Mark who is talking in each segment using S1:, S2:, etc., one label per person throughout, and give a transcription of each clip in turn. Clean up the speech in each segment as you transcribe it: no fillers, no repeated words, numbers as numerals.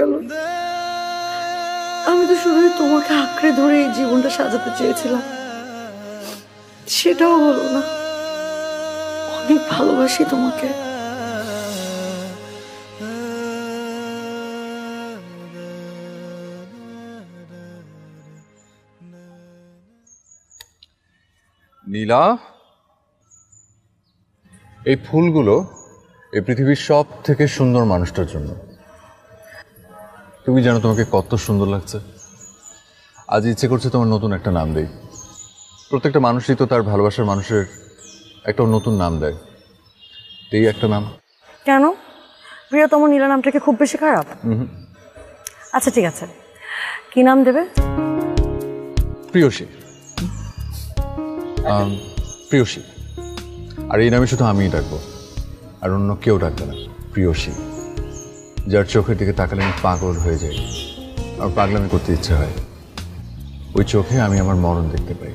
S1: গেল। আমি তো শুধুই তোমাকে আঁকড়ে ধরে এই জীবনটা সাজাতে চেয়েছিলাম, সেটাও হলো না। অনেক ভালোবাসি তোমাকে।
S2: নীলা, এই ফুলগুলো এই পৃথিবীর সব থেকে সুন্দর মানুষটার জন্য। তুমি জানো তোমাকে কত সুন্দর লাগছে। আজ ইচ্ছে করছে তোমার নতুন একটা নাম দেই। প্রত্যেকটা মানুষই তো তার ভালোবাসার মানুষের একটা নতুন নাম দেয়। এই একটা নাম।
S1: কেন? প্রিয়তম নীলা নামটা কি খুব বেশি খারাপ? আচ্ছা ঠিক আছে, কি নাম দেবে?
S2: প্রিয়সী। প্রিয়সী। আর এই নামে শুধু আমিই ডাকবো, আর অন্য কেউ ডাকবে না। প্রিয়সী, যার চোখের দিকে তাকালে আমি পাগল হয়ে যাই, আমার পাগলামি করতে ইচ্ছে হয়। ওই চোখে আমি আমার মরণ দেখতে পাই।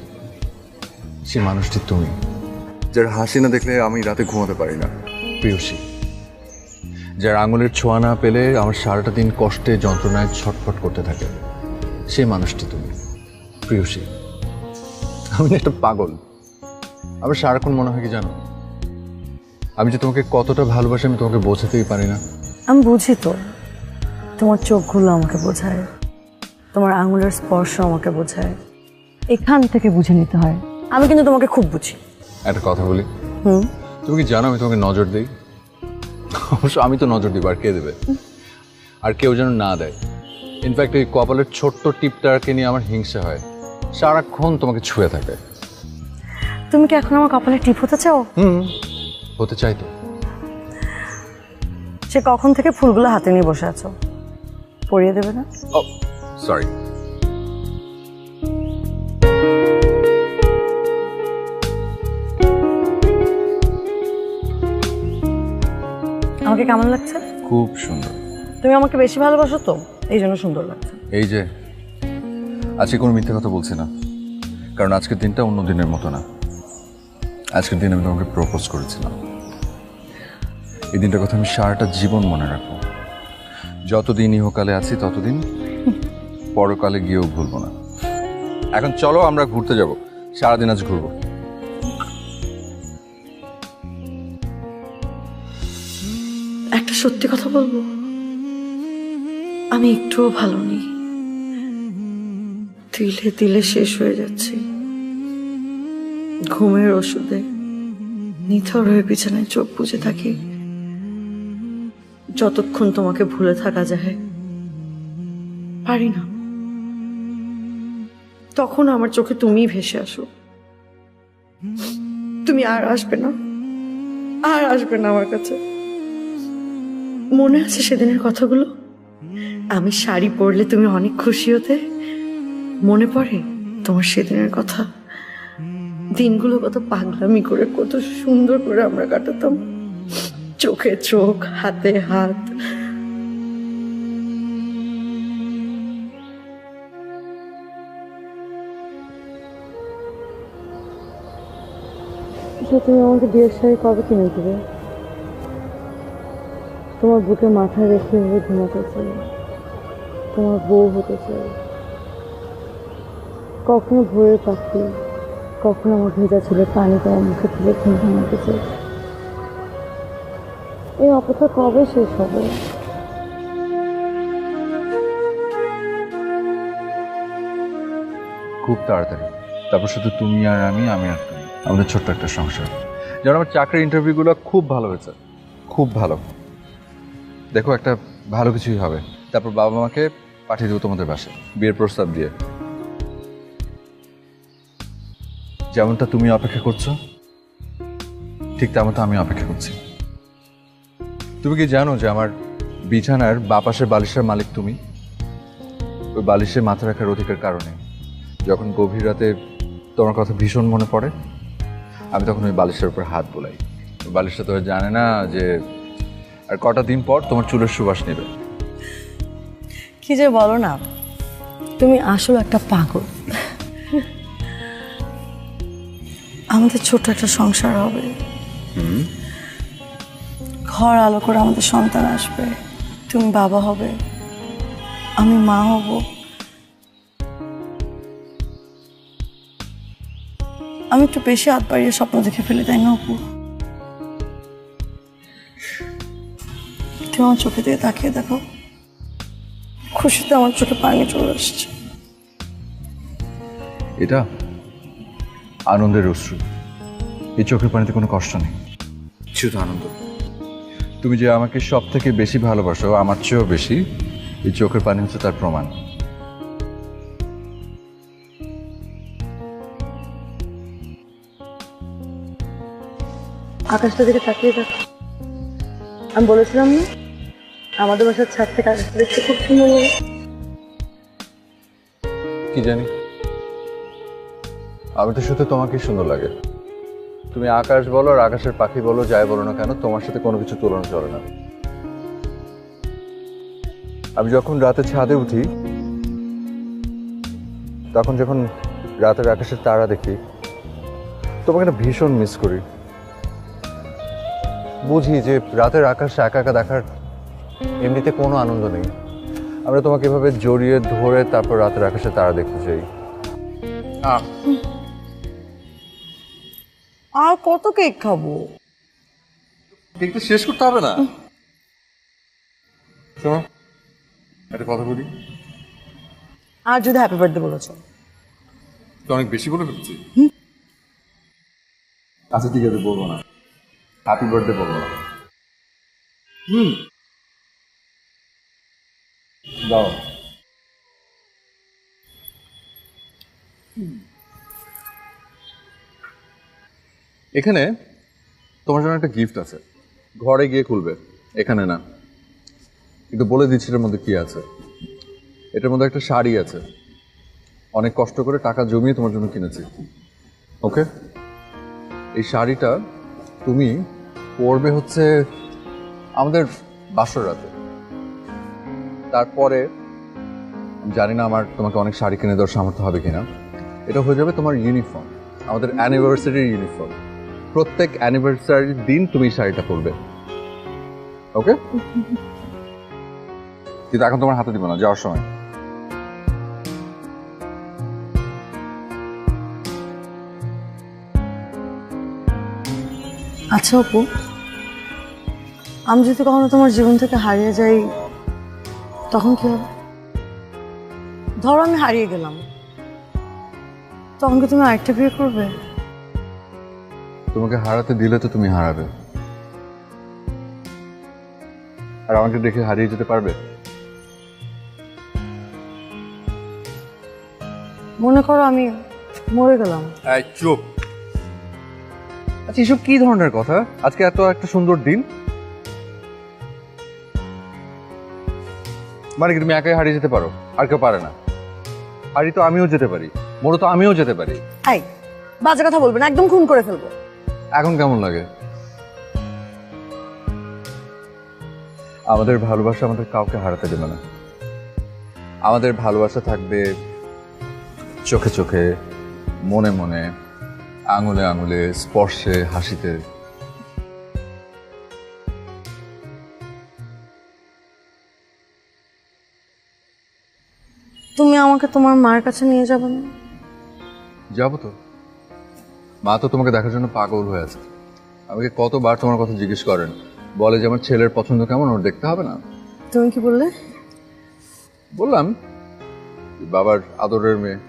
S2: সে মানুষটি তুমি, যার হাসি না দেখলে আমি রাতে ঘুমাতে পারি না। প্রিয়সী, যার আঙুলের ছোঁয়া না পেলে আমার সারাটা দিন কষ্টে যন্ত্রণায় ছটফট করতে থাকে। সে মানুষটি তুমি। প্রিয়সী, আমি একটা পাগল। আমার সারাক্ষণ মনে হয় কি জানো, আমি যে তোমাকে কতটা ভালোবাসি আমি তোমাকে বোঝাতেই পারি না।
S1: আমি বুঝি তো, তোমার চোখগুলো আমাকে বোঝায়, তোমার আঙুলের স্পর্শ আমাকে বোঝায়, এখান থেকে বুঝে নিতে হয়। আমি কিন্তু তোমাকে খুব বুঝি।
S2: একটা কথা বলি, তুমি কি জানো আমি তোমাকে নজর দিই? অবশ্য আমি তো নজর দিব, আর কে দেবে? আর কেউ যেন না দেয়। ইনফ্যাক্ট এই কপালের ছোট্ট টিপটাকে নিয়ে আমার হিংসা হয়, সারাক্ষণ তোমাকে ছুঁয়ে থাকে।
S1: তুমি কি এখন আমার কপালে টিপ হতে চাও?
S2: হতে চাই তো।
S1: সে কখন থেকে ফুলগুলো হাতে নিয়ে বসে আছো, পরিয়ে দেবে না?
S2: ও সরি।
S1: আমাকে কেমন লাগছে?
S2: খুব সুন্দর।
S1: তুমি আমাকে বেশি ভালোবাসো তো, এই জন্য সুন্দর লাগছে।
S2: এই যে আজকে কোনো মিথ্যে কথা বলছি না, কারণ আজকের দিনটা অন্য দিনের মতো না। আজকের দিন আমি তোমাকে প্রপোজ করেছিলাম। এই দিনটার কথা আমি সারাটা জীবন মনে রাখবো। যতদিন ইহকালে আছি ততদিন, পরকালে গিয়েও ভুলবো না। এখন চলো আমরা ঘুরতে যাব, সারাদিন আজ ঘুরবো।
S1: একটা সত্যি কথা বলবো, আমি একটুও ভালো নেই। তিলে তিলে শেষ হয়ে যাচ্ছি। ঘুমের ওষুধে নিথর হয়ে বিছানায় চোখ বুজে থাকি। যতক্ষণ তোমাকে ভুলে থাকা যায় পারি না, তখন আমার চোখে তুমিই ভেসে আসো। তুমি আর আসবে না, আর আসবে না আমার কাছে। মনে আছে সেদিনের কথাগুলো? আমি শাড়ি পরলে তুমি অনেক খুশি হতে। মনে পড়ে তোমার সেদিনের কথা? দিনগুলো কত পাগলামি করে, কত সুন্দর করে আমরা কাটাতাম, চোখে চোখ, হাতে হাত। তুমি আমাকে বিয়ের শাড়ি কবে কিনে দেবে? তোমার বুকে মাথায় রেখে ঘুমাতে চাই, তোমার বউ হতে চাই। কখনো ভোরের পাখি, কখনো আমার ভেজা চুলে পানি তোমার মুখে তুলে ঘুম ঘুমাতে চাই। এই অপেক্ষা কবে শেষ হবে?
S2: খুব তাড়াতাড়ি। তারপর শুধু তুমি আর আমি, আমি আর তুমি, আমাদের ছোট্ট একটা সংসার। যেন আমার চাকরির ইন্টারভিউগুলো খুব ভালো হয়েছে, খুব ভালো। দেখো একটা ভালো কিছুই হবে। তারপর বাবা মাকে পাঠিয়ে দেবো তোমাদের বাসায় বিয়ের প্রস্তাব দিয়ে। যেমনটা তুমি অপেক্ষা করছো ঠিক তেমনটা আমি অপেক্ষা করছি। তুমি কি জানো যে আমার বিছানার বাপাশের বালিশের মালিক তুমি? ওই বালিশে মাথা রাখার অধিকার কারণে যখন গভীর রাতে তোমার কথা ভীষণ মনে পড়ে, আমি তখন ওই বালিশের উপর হাত বোলাই। ওই বালিশটা তো জানে না যে আর কটা দিন পর তোমার চুলের সুবাস নেবে।
S1: কি যে বলো না, তুমি আসলে একটা পাগল। আমাদের ছোট একটা সংসার হবে, ঘর আলো করে আমাদের সন্তান আসবে, তুমি বাবা হবে, আমি মা হব, আমি একটু বেশি হাত বাড়িয়ে স্বপ্ন দেখে ফেলি, তাই না অপু? আমার চোখে দিয়ে তাকিয়ে দেখো, খুশিতে আমার চোখে পানি চলে আসছে।
S2: এটা আনন্দের অশ্রু। এই চোখের পানিতে কোনো কষ্ট নেই, শুধু আনন্দ। তুমি যে আমাকে সব থেকে বেশি ভালোবাসো, আমার চেয়েও বেশি, এই চোখের পানি হচ্ছে তার প্রমাণ।
S1: আকাশটা দিকে তাকিয়ে দেখো, আমি বলেছিলাম না আমাদের বাসার ছাদ থেকে আকাশটা দেখতে খুব সুন্দর লাগে।
S2: কি জানি, আমি তো শুধু তোমাকেই সুন্দর লাগে। তুমি আকাশ বলো আর আকাশের পাখি বলো, যাই বলো না কেন, তোমার সাথে কোনো কিছু তুলনা চলে না। আমি যখন রাতে ছাদে উঠি, তখন যখন রাতের আকাশের তারা দেখি, তোমাকে না ভীষণ মিস করি। বুঝি যে রাতের আকাশ একা একা দেখার এমনিতে কোনো আনন্দ নেই। আমরা তোমাকে এভাবে জড়িয়ে ধরে তারপর রাতের আকাশে তারা দেখতে চাই।
S1: আর কত কেক খাবো?
S2: কেকটা শেষ করতে হবে না। শোনো, একটা কথা বলি।
S1: আর যদি হ্যাপি বার্থডে বলেছো?
S2: তো অনেক বেশি বলে ফেলছি। আচ্ছা ঠিক আছে, বলবো না। হ্যাপি বার্থডে বলবো না। দাও। এখানে তোমার জন্য একটা গিফট আছে, ঘরে গিয়ে খুলবে, এখানে না। কিন্তু বলে দিচ্ছি এটার মধ্যে কি আছে। এটার মধ্যে একটা শাড়ি আছে, অনেক কষ্ট করে টাকা জমিয়ে তোমার জন্য কিনেছি। ওকে, এই শাড়িটা তুমি পরবে হচ্ছে আমাদের বাসর রাতে। তারপরে জানি না আমার তোমাকে অনেক শাড়ি কিনে দেওয়ার সামর্থ্য হবে কিনা। এটা হয়ে যাবে তোমার ইউনিফর্ম, আমাদের অ্যানিভার্সারির ইউনিফর্ম। প্রত্যেক অ্যানিভার্সারির দিন তুমি শাড়িটা পরবে। ওকে, কিন্তু এখন তোমার হাতে দিব না, যাওয়ার সময়।
S1: আচ্ছা অপু, আমি যদি কখনো তোমার জীবন থেকে হারিয়ে যাই তখন কি হবে? ধরো আমি হারিয়ে গেলাম, তখন কি তুমি আরেকটা বিয়ে করবে?
S2: তোমাকে হারাতে দিলে তো তুমি হারাবে, আর আমাকে দেখে হারিয়ে যেতে পারবে?
S1: মনে করো আমি মরে গেলাম।
S2: চুপ। আচ্ছা, এসব কি ধরনের কথা? আজকে এত একটা সুন্দর দিন, মানে কি তুমি একাই হারিয়ে যেতে পারো আর কেউ পারে না? হারিয়ে তো আমিও যেতে পারি, মরে তো আমিও যেতে পারি।
S1: এই বাজে কথা বলবে না, একদম খুন করে ফেলবো।
S2: এখন কেমন লাগে? আমাদের ভালোবাসা আমাদের কাউকে হারাতে দেবে না। আমাদের ভালোবাসা থাকবে চোখে চোখে, মনে মনে, আঙুলে আঙুলে, স্পর্শে, হাসিতে।
S1: তুমি আমাকে তোমার মার কাছে নিয়ে যাবে না?
S2: যাবো তো। মা তো তোমাকে দেখার জন্য পাগল হয়ে আছে। আমাকে কতবার তোমার কথা জিজ্ঞেস করেন, বলে যে আমার ছেলের পছন্দ কেমন, ওর দেখতে হবে না?
S1: তুমি কি বললে?
S2: বললাম বাবার আদরের মেয়ে,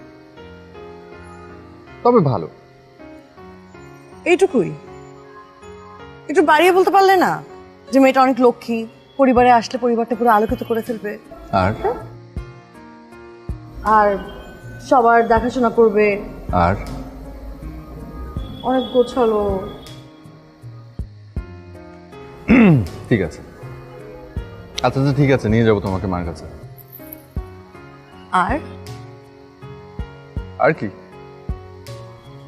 S2: তবে ভালো।
S1: এইটুকুই? একটু বাড়িয়ে বলতে পারলে না যে মেয়েটা অনেক লক্ষ্মী, পরিবারে আসলে পরিবারটা পুরো আলোকিত করে ফেলবে,
S2: আর
S1: আর সবার দেখাশোনা করবে,
S2: আর
S1: অনেক গোছালো।
S2: ঠিক আছে, আচ্ছা আচ্ছা ঠিক আছে, নিয়ে যাবো তোমাকে মার কাছে।
S1: আর
S2: আর কি,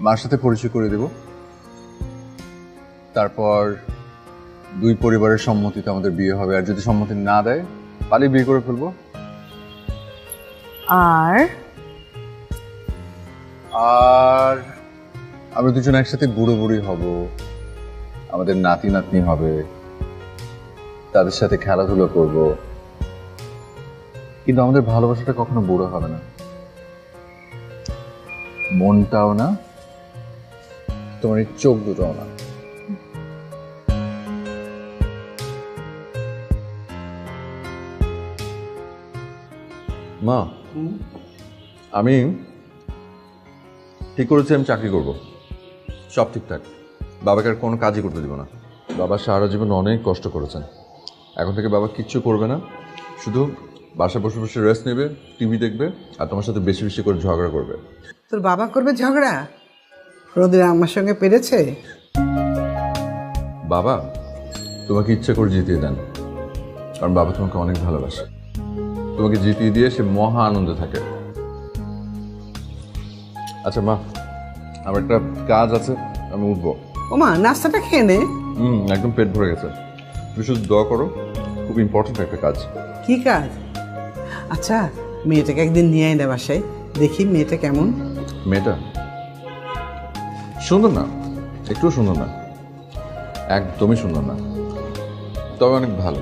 S2: মার সাথে পরিচয় করে দেব। তারপর দুই পরিবারের সম্মতিতে আমাদের বিয়ে হবে, আর যদি সম্মতি না দেয় পালিয়ে বিয়ে করে ফেলবো।
S1: আর
S2: আর আমরা দুজন একসাথে বুড়ো বুড়ি হব, আমাদের নাতি নাতনি হবে, তাদের সাথে খেলাধুলো করব। কিন্তু আমাদের ভালোবাসাটা কখনো বুড়ো হবে না, মনটাও না, তোমার এই চোখ দুটোও না। মা, আমি ঠিক করেছি আমি চাকরি করব, সব ঠিকঠাক। বাবাকে আর কোনো কাজই করতে দিব না। বাবা সারা জীবন অনেক কষ্ট করেছেন, এখন থেকে বাবা কিচ্ছু করবে না, শুধু বাসায় বসে বসে রেস্ট নেবে, টিভি দেখবে আর তোমার সাথে বেশি বেশি করে ঝগড়া করবে।
S3: তোর বাবা করবে ঝগড়া? রোদের আমার সঙ্গে পেরেছে?
S2: বাবা তোমাকে ইচ্ছে করে জিতিয়ে দেন, কারণ বাবা তোমাকে অনেক ভালোবাসে। তোমাকে জিতিয়ে দিয়ে সে মহা আনন্দে থাকে। আচ্ছা মা, আমার একটা কাজ আছে, আমি উঠবো।
S3: ওমা, নাস্তাটা খেয়ে নে।
S2: একদম পেট ভরে গেছে। তুমি শুধু দোয়া করো, খুব ইম্পর্টেন্ট একটা কাজ।
S3: কি কাজ? আচ্ছা, মেয়েটাকে একদিন নিয়ে আয় না বাসায়, দেখি মেয়েটা কেমন।
S2: মেয়েটা সুন্দর না, একটুও সুন্দর না, একদমই সুন্দর না, তবে অনেক ভালো।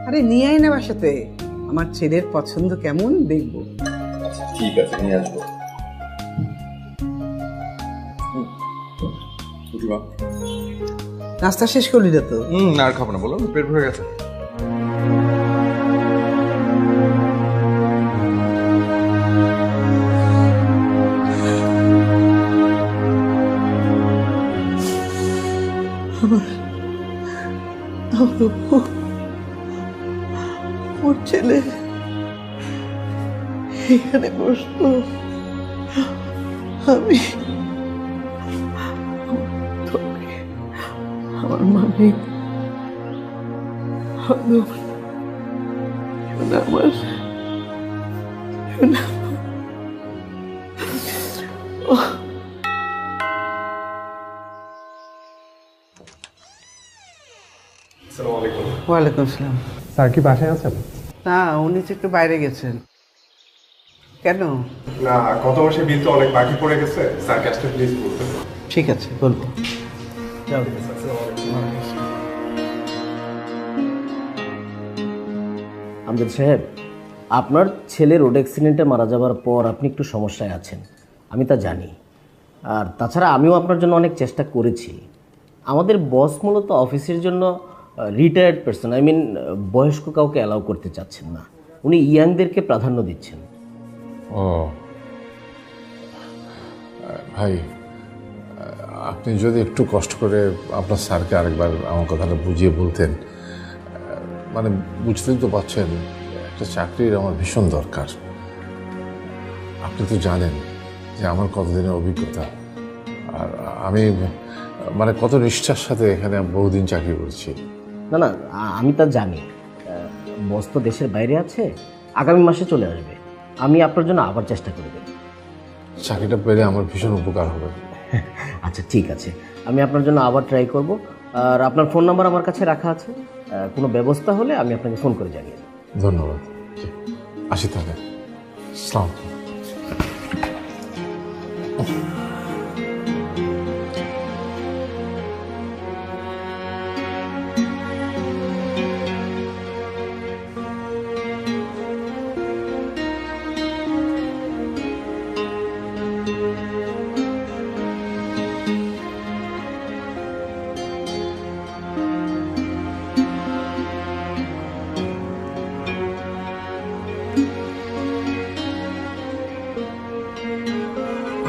S3: আরে নিয়ে আয় না বাসাতে, আমার ছেলের পছন্দ কেমন দেখবো।
S2: ঠিক আছে, নিয়ে আসবো।
S3: নাস্তা শেষ করলি না তো?
S2: আর খাবো না, বলো পেট ভরে গেছে।
S3: ওর ছেলে এখানে বসলো, আমি আমার মানে আমার ওয়ালাইকুম আসসালাম।
S4: স্যার কি বাসায় আছেন?
S3: না, উনি তো একটু বাইরে গেছেন। কেন?
S4: না, গত মাসে বিল তো অনেক বাকি পড়ে গেছে, স্যার ক্যাশটা প্লিজ বলতেন।
S3: ঠিক আছে, বলবো। যাও।
S5: আমজাদ সাহেব, আপনার ছেলে রোড অ্যাক্সিডেন্টে মারা যাওয়ার পর আপনি একটু সমস্যায় আছেন, আমি তা জানি। আর তাছাড়া আমিও আপনার জন্য অনেক চেষ্টা করেছি। আমাদের বস মূলত অফিসের জন্য রিটায়ার্ড পারসন, আই মিন বয়স্ক কাউকে অ্যালাউ করতে চাচ্ছেন না, উনি ইয়াংদেরকে প্রাধান্য দিচ্ছেন।
S6: ও ভাই, আপনি যদি একটু কষ্ট করে আপনার স্যারকে আরেকবার আমার কথাটা বুঝিয়ে বলতেন। মানে বুঝতেই তো পারছেন, একটা চাকরির আমার ভীষণ দরকার। আপনি তো জানেন যে আমার কতদিনের অভিজ্ঞতা, আর আমি মানে কত নিষ্ঠার সাথে এখানে বহুদিন চাকরি করছি।
S5: না না, আমি তা জানি। বস তো দেশের বাইরে আছে, আগামী মাসে চলে আসবে। আমি আপনার জন্য আবার চেষ্টা করে দেব।
S6: চাকরিটা পেলে আমার ভীষণ উপকার হবে।
S5: আচ্ছা ঠিক আছে, আমি আপনার জন্য আবার ট্রাই করব। আর আপনার ফোন নাম্বার আমার কাছে রাখা আছে, কোনো ব্যবস্থা হলে আমি আপনাকে ফোন করে জানিয়ে দেব।
S6: ধন্যবাদ, আসি তাহলে। আসসালামু আলাইকুম।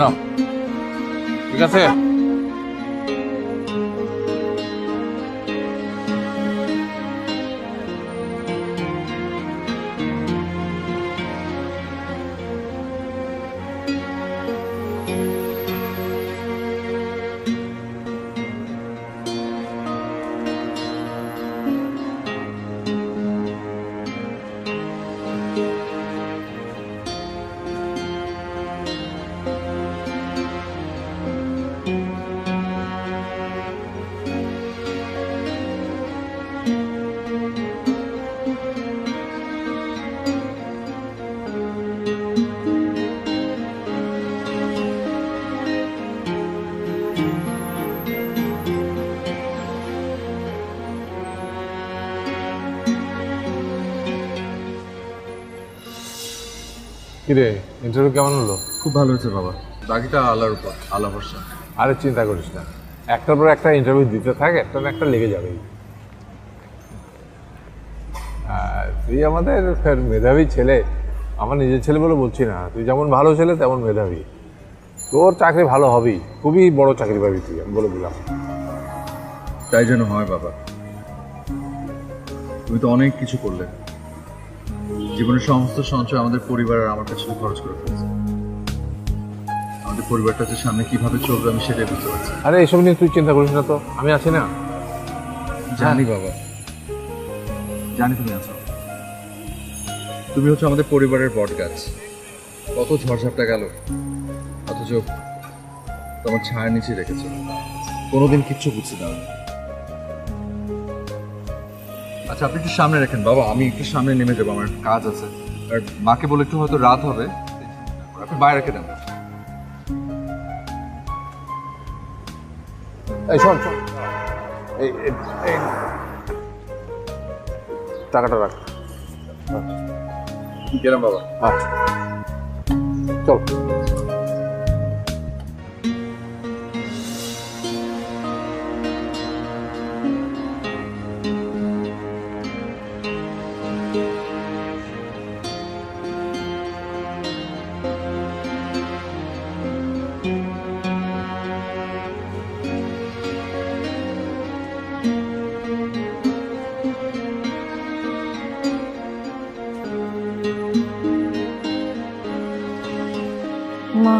S2: না, ঠিক আছে।
S6: কিরে ইন্টারভিউ কেমন হলো?
S2: খুব ভালো হয়েছে বাবা, বাকিটা আল্লাহর উপর, আল্লাহ ভরসা।
S6: আরে চিন্তা করিস না, একটার পর একটা ইন্টারভিউ দিতে থাক, একটা না একটা লেগে যাবেই। আর তুই আমাদের মেধাবী ছেলে, আমার নিজের ছেলে বলে বলছি না, তুই যেমন ভালো ছেলে তেমন মেধাবী। তোর চাকরি ভালো হবেই, খুবই বড় চাকরি পাবি তুই, আমি বলে দিলাম।
S2: তাই যেন হয় বাবা। তুমি তো অনেক কিছু করলে, জীবনের সমস্ত সঞ্চয় আমাদের পরিবার আর আমার কাছে খরচ করে ফেলছে। আমাদের পরিবারটা যে সামনে কিভাবে চলবে আমি সেটাই বুঝতে পারছি।
S6: আরে এসব নিয়ে তুই চিন্তা করিস না তো, আমি আছি না।
S2: জানি বাবা, জানি তুমি আছো। তুমি হচ্ছে আমাদের পরিবারের বট গাছ। কত ঝড়ঝাপটা গেল, অথচ তোমার ছায়ার নিচে রেখেছো, কোনোদিন কিচ্ছু বুঝতে দাও। আচ্ছা আপনি একটু সামনে রাখেন বাবা, আমি একটু সামনে নেমে যাবো, আমার কাজ আছে। আর মাকে বলে একটু হয়তো রাত হবে, আপনি বাইরে রেখে দেন।
S6: এই শোন শোন, এই এই টাকাটা রাখ।
S2: গেলাম বাবা।
S6: আচ্ছা চল।
S1: মা,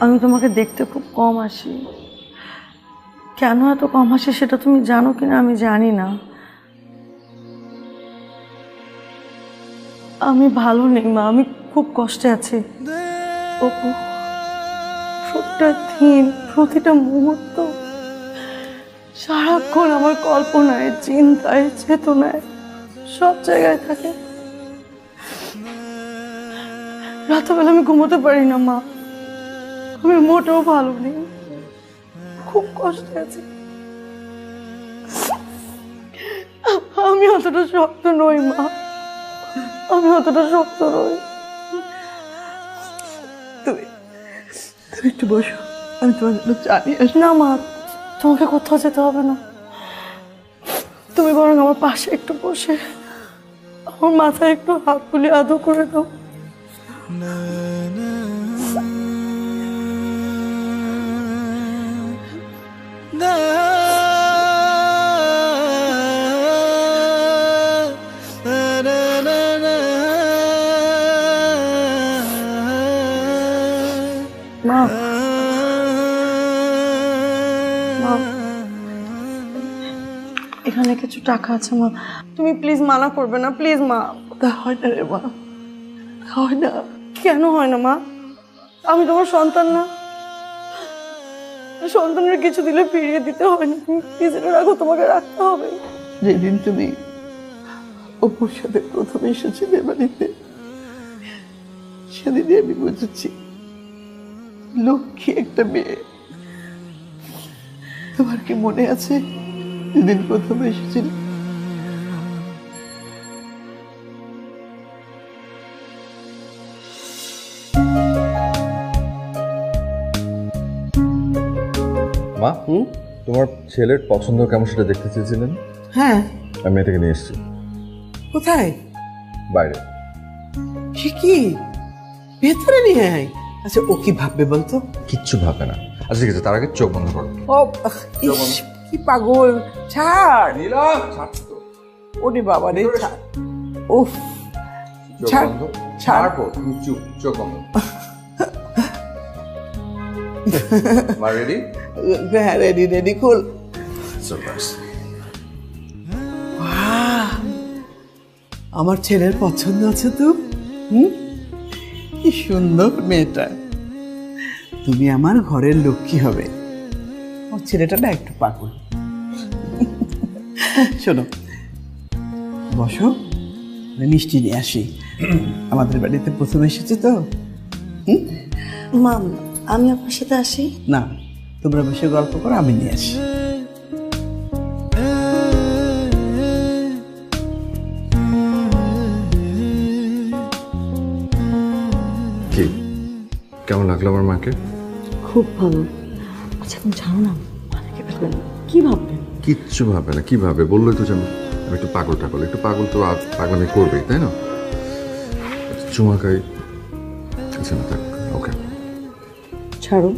S1: আমি তোমাকে দেখতে খুব কম আসি। কেন এত কম আসি সেটা তুমি জানো কিনা আমি জানি না। আমি ভালো নেই মা, আমি খুব কষ্টে আছি। অপু, প্রতিটা দিন, প্রতিটা মুহূর্ত সারাক্ষণ আমার কল্পনায়, চিন্তায়, চেতনায় সব জায়গায় থাকে। রাতবেলা আমি ঘুমোতে পারি না মা, আমি মোটেও ভালো নেই, খুব কষ্টে আছি। আমি অতটা শক্ত নই মা, আমি অতটা শক্ত নই। তুমি তুমি একটু বসো, আমি তোমার জন্য চা নিয়ে আসি। না মা, তোমাকে কোথাও যেতে হবে না, তুমি বরং আমার পাশে একটু বসে আমার মাথায় একটু হাত তুলে আদর করে দাও। মা, মা, এখানে কিছু টাকা আছে মা, তুমি প্লিজ মানা করবে না, প্লিজ মা। তা হয় না রে মা, হয় না। কেন হয় না মা? আমি তোমার সন্তান না? সন্তানের কিছু দিলে ফিরিয়ে দিতে হয় না? তুমি প্লিজ এটা রাখো, তোমাকে রাখতে হবে। যেদিন তুমি অপুর সাথে প্রথম এসেছিলে বাড়িতে, সেদিনই আমি বুঝেছি লক্ষ্মী একটা মেয়ে। তোমার কি মনে আছে যেদিন প্রথম এসেছিল?
S2: মা, তোমার ছেলের পছন্দ কেমন সেটা দেখতে চেয়েছিলেন?
S3: হ্যাঁ।
S2: আমি এটাকে নিয়ে এসেছি
S3: কোথায়?
S2: বাইরে।
S3: সে কি ভেতরে নিয়ে আয়। আচ্ছা ও কি ভাববে বলতো?
S2: কিচ্ছু ভাবে না। আচ্ছা ঠিক আছে, তার আগে চোখ বন্ধ করো।
S3: ও ইস, কি পাগল। ছাড়
S2: নীলম, ছাড় তো।
S3: ওরে বাবা রে, ছাড়। উফ, ছাড় ছাড়।
S2: তুমি চুপ, চোখ বন্ধ। মা রেডি?
S3: হ্যাঁ রেডি রেডি, খুল।
S2: সারপ্রাইজ।
S3: আমার ছেলের পছন্দ আছে তো? কি সুন্দর মেয়েটা। তুমি আমার ঘরের লক্ষ্মী হবে। ওর ছেলেটা না একটু পাগল। শোনো, বসো, মিষ্টি নিয়ে আসি। আমাদের বাড়িতে প্রথম এসেছে তো।
S1: মাম, আমি আপনার সাথে আসি?
S3: না, তোমরা বসে গল্প করো, আমি নিয়ে আসি।
S2: কেমন লাগলো আমার মাকে?
S1: খুব ভালো। আচ্ছা তুমি জানো না অনেকে ভাববেন, কি ভাববেন?
S2: কিচ্ছু ভাবে না, কি ভাবে বললোই তো জানো। আমি একটু পাগল টাগল, একটু পাগল তো আর পাগলামি করবেই, তাই না? চুমা খাই। আচ্ছা না থাক, ওকে।
S1: ছাড়ো।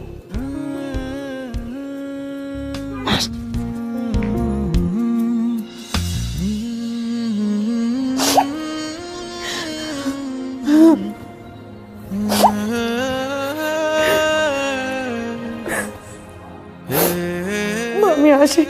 S1: আমি আসি।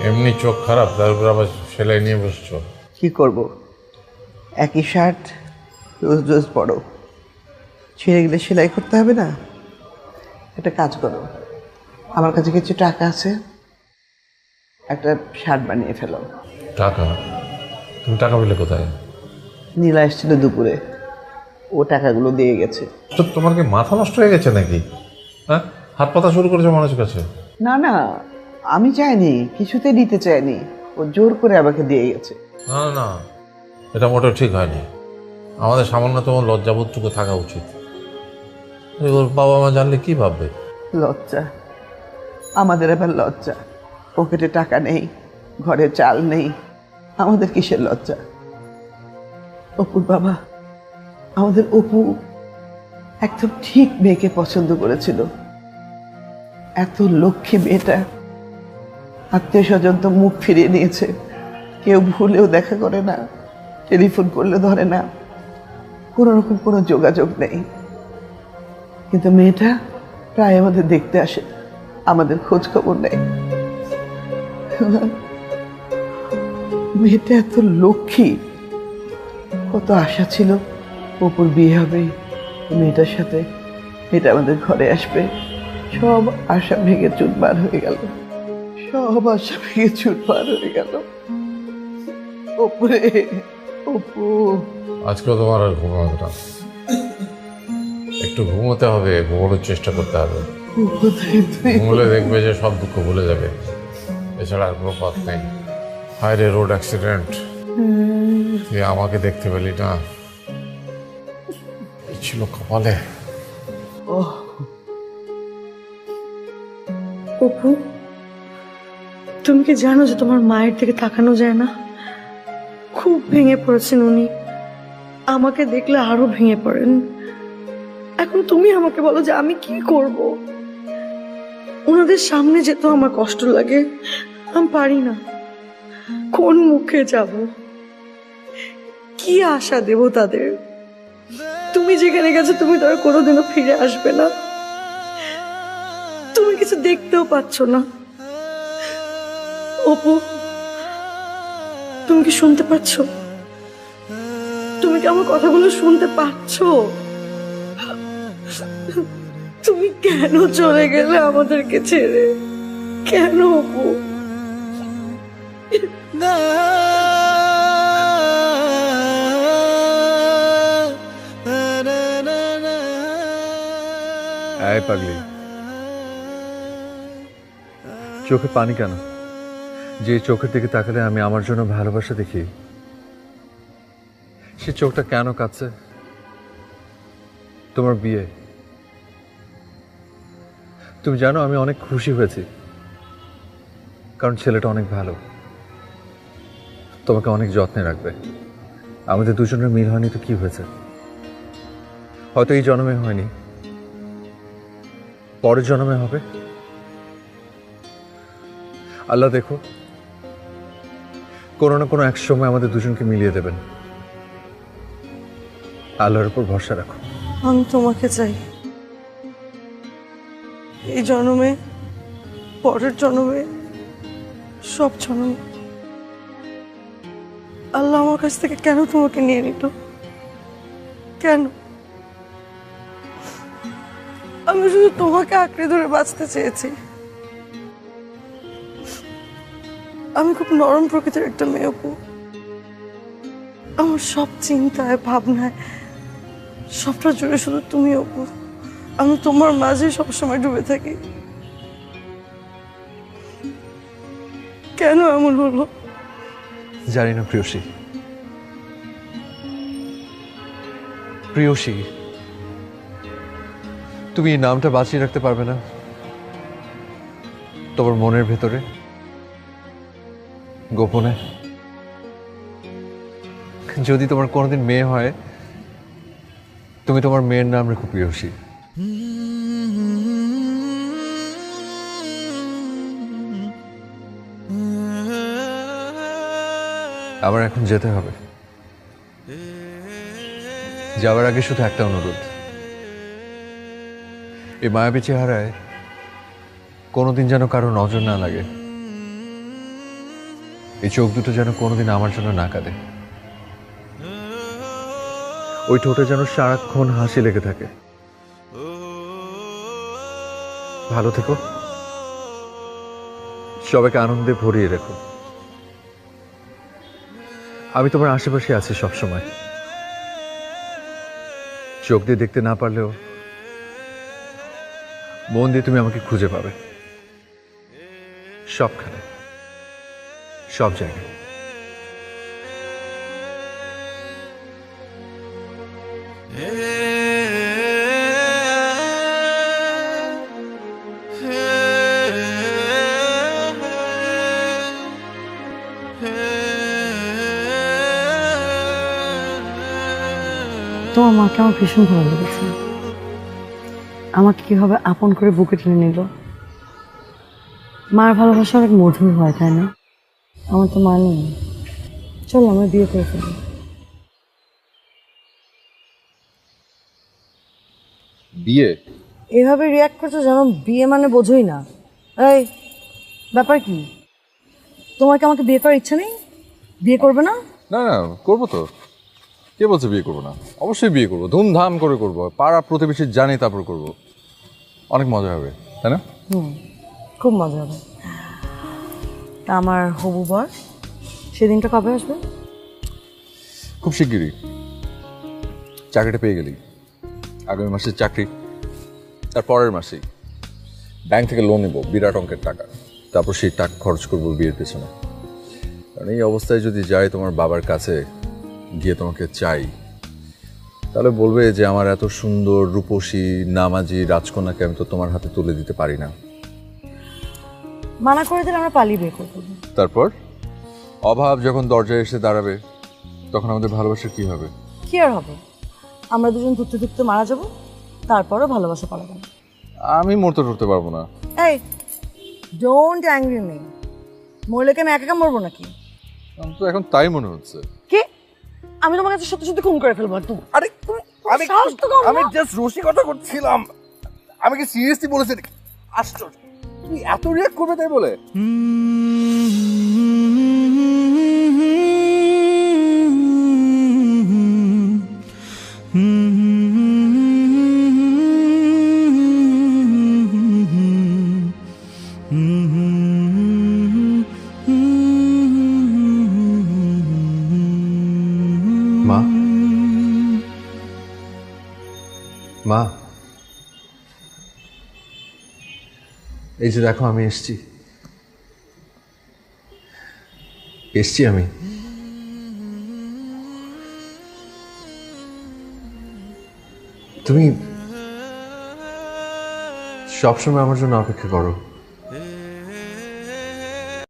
S6: এমনি চোখ খারাপ, তারপর আবার সেলাই নিয়ে বসছো।
S3: কি করব, একই শার্ট রোজ রোজ পরো, ছিঁড়ে গেলে সেলাই করতে হবে না? একটা কাজ করো, আমার কাছে কিছু টাকা আছে, একটা শার্ট বানিয়ে ফেলো।
S6: টাকা? তুমি টাকা পেলে কোথায়?
S3: নীলা এসেছিল দুপুরে, ও টাকাগুলো দিয়ে গেছে।
S6: তো তোমার কি মাথা নষ্ট হয়ে গেছে নাকি? হ্যাঁ, হাত পাতা শুরু করেছো মানুষের কাছে।
S3: না না, আমি চাইনি, কিছুতে দিতে চাইনি, ও জোর করে আমাকে দিয়ে গেছে।
S6: না না না, এটা মোটেও ঠিক হয়নি। আমাদের সামান্যতম লজ্জাবোধটুকু থাকা উচিত। ওর বাবা মা জানলে কি ভাববে?
S3: লজ্জা? আমাদের এবার লজ্জা? পকেটে টাকা নেই, ঘরে চাল নেই, আমাদের কিসের লজ্জা? অপুর বাবা, আমাদের অপু একদম ঠিক মেয়েকে পছন্দ করেছিল। এত লক্ষ্মী মেয়েটা, আত্মীয় স্বজন তো মুখ ফিরিয়ে নিয়েছে, কেউ ভুলেও দেখা করে না, টেলিফোন করলে ধরে না, কোনো রকম কোনো যোগাযোগ নেই। কিন্তু মেয়েটা প্রায় আমাদের দেখতে আসে, আমাদের খোঁজ খবর নেয়। মেয়েটা এত লক্ষ্মী, কত আশা ছিল অপুর বিয়ে হবে মেয়েটার সাথে, মেয়েটা আমাদের ঘরে আসবে। সব আশা ভেঙে চুরমার হয়ে গেল, সব আশা ভেঙে চুরমার হয়ে গেল। অপুরে, অপু।
S6: আজকেও তোমার আর ঘুমাবে না, একটু ঘুমোতে হবে, ঘুমানোর চেষ্টা করতে হবে। ঘুমলে দেখবে যে সব দুঃখ ভুলে যাবে, এছাড়া আর কোনো পথ নেই। হায় রে, রোড অ্যাক্সিডেন্ট, তুই আমাকে দেখতে পেলি না, কি ছিল কপালে।
S1: অপু, তুমি কি জানো যে তোমার মায়ের দিকে তাকানো যায় না? খুব ভেঙে পড়েছেন উনি, আমাকে দেখলে আরো ভেঙে পড়েন। এখন তুমি আমাকে বলো যে আমি কি করব? ওনাদের সামনে যেতে আমার কষ্ট লাগে, আমি পারি না। কোন মুখে যাব, কি আশা দেব তাদের? তুমি যেখানে গেছো তুমি তারা কোনোদিনও ফিরে আসবে না, তুমি কিছু দেখতেও পাচ্ছ না। অপু, তুমি কি শুনতে পাচ্ছ? তুমি কি আমার কথাগুলো শুনতে পাচ্ছ? তুমি কেন চলে গেলে আমাদেরকে ছেড়ে? কেন অপু?
S2: এই পাগলি, চোখে পানি কেন? যে চোখের দিকে তাকালে আমি আমার জন্য ভালোবাসা দেখি, সে চোখটা কেন কাঁদছে? তোমার বিয়ে, তুমি জানো আমি অনেক খুশি হয়েছি, কারণ ছেলেটা অনেক ভালো, তোমাকে অনেক যত্নে রাখবে। আমাদের দুজনের মিল হয়নি তো কি হয়েছে? হয়তো এই জন্মে হয়নি, পরের জন্মে হবে। আল্লাহ দেখো, কোনো না কোনো এক সময় আমাদের দুজনকে মিলিয়ে দেবেন। আল্লাহর উপর ভরসা রাখো।
S1: আমি তোমাকে চাই, এই জন্মে, পরের জন্মে, সব জন্মে। আল্লাহ আমার কাছ থেকে কেন তোমাকে নিয়ে নিত? কেন? আমি শুধু তোমাকে আঁকড়ে ধরে বাঁচতে চেয়েছি। আমি খুব নরম প্রকৃতির একটা মেয়ে অপু। আমার সব চিন্তায় ভাবনায় সবটা জুড়ে শুধু তুমি অপু। আমি তোমার মাঝে সবসময় ডুবে থাকি। কেন এমন হলো?
S2: জানি না প্রিয়সী। প্রিয়সী, তুমি এই নামটা বাঁচিয়ে রাখতে পারবে না তোমার মনের ভেতরে গোপনে? যদি তোমার কোনোদিন মেয়ে হয়, তুমি তোমার মেয়ের নাম রেখো প্রিয়সী। আবার এখন যেতে হবে। যাওয়ার আগে শুধু একটা অনুরোধ, এই মায়াবী চেহারায় কোনোদিন যেন কারো নজর না লাগে। এই চোখ দুটো যেন কোনোদিন আমার জন্য না কাঁদে। ওই ঠোঁটে যেন সারাক্ষণ হাসি লেগে থাকে। ভালো থেকো, সবাইকে আনন্দে ভরিয়ে রেখো। আমি তোমার আশেপাশে আছি সবসময়। চোখ দিয়ে দেখতে না পারলেও মন দিয়ে তুমি আমাকে খুঁজে পাবে, সবখানে, সব জায়গায়।
S1: তোমার মাকে আমার ভীষণ ভালো লেগেছে। আমাকে কিভাবে আপন করে বুকে টেনে নিল। মার ভালোবাসা অনেক মধুর হয়, তাই না? আমার তো মা নেই। চলো আমরা বিয়ে করে ফেলি।
S2: বিয়ে?
S1: এভাবে রিয়াক্ট করছো যেন বিয়ে মানে বোঝোই না। এই ব্যাপার কি? তোমার কি আমাকে বিয়ে করার ইচ্ছা নেই? বিয়ে করবে না?
S2: না না, করবো তো। কে বলছে বিয়ে করবো না? অবশ্যই বিয়ে করবো, ধুমধাম করে করবো, পাড়া প্রতিবেশী জানি তারপর করবো। অনেক মজা হবে, তাই না?
S1: খুব মজা হবে। তা আমার হবু বর সেদিনটা কবে আসবে?
S2: খুব শিগগিরই। চাকরিটা পেয়ে গেলি, আগামী মাসের চাকরি, তার পরের মাসেই ব্যাংক থেকে লোন নেবো বিরাট অঙ্কের টাকা। তারপর সেই টাকা খরচ করবো বিয়ের পেছনে। কারণ এই অবস্থায় যদি যাই তোমার বাবার কাছে গিয়ে তোমাকে চাই, তাহলে বলবে যে আমার এত সুন্দর রূপসী নামাজি রাজকন্যাকে আমি তো তোমার হাতে তুলে দিতে পারি না।
S1: মানা করে দিলে আমরা পালিয়ে বিয়ে করবো।
S2: তারপর অভাব যখন দরজায় এসে দাঁড়াবে, তখন আমাদের ভালোবাসা কি হবে?
S1: কি আর হবে? আমরা দুজন ধুকতে ধুকতে মারা যাব, তারপরও ভালোবাসা পালাবো না।
S2: আমি মরতে টরতে পারবো না।
S1: এই ডোন্ট অ্যাংরি মি। মরলে কি আমি একা একা মরবো নাকি?
S2: আমার তো এখন তাই মনে হচ্ছে।
S1: কি? আমি তোমার কাছে সত্যি সত্যি খুন করে ফেলবো একদম।
S7: আরে আমি জাস্ট রসিকতা করছিলাম। আমি কি সিরিয়াসলি বলেছি? আশ্চর্য, তুই এত রিয়াক্ট করবে তাই বলে?
S2: মা, মা, এই যে দেখো আমি এসছি আমি। তুমি সবসময় আমার জন্য অপেক্ষা করো।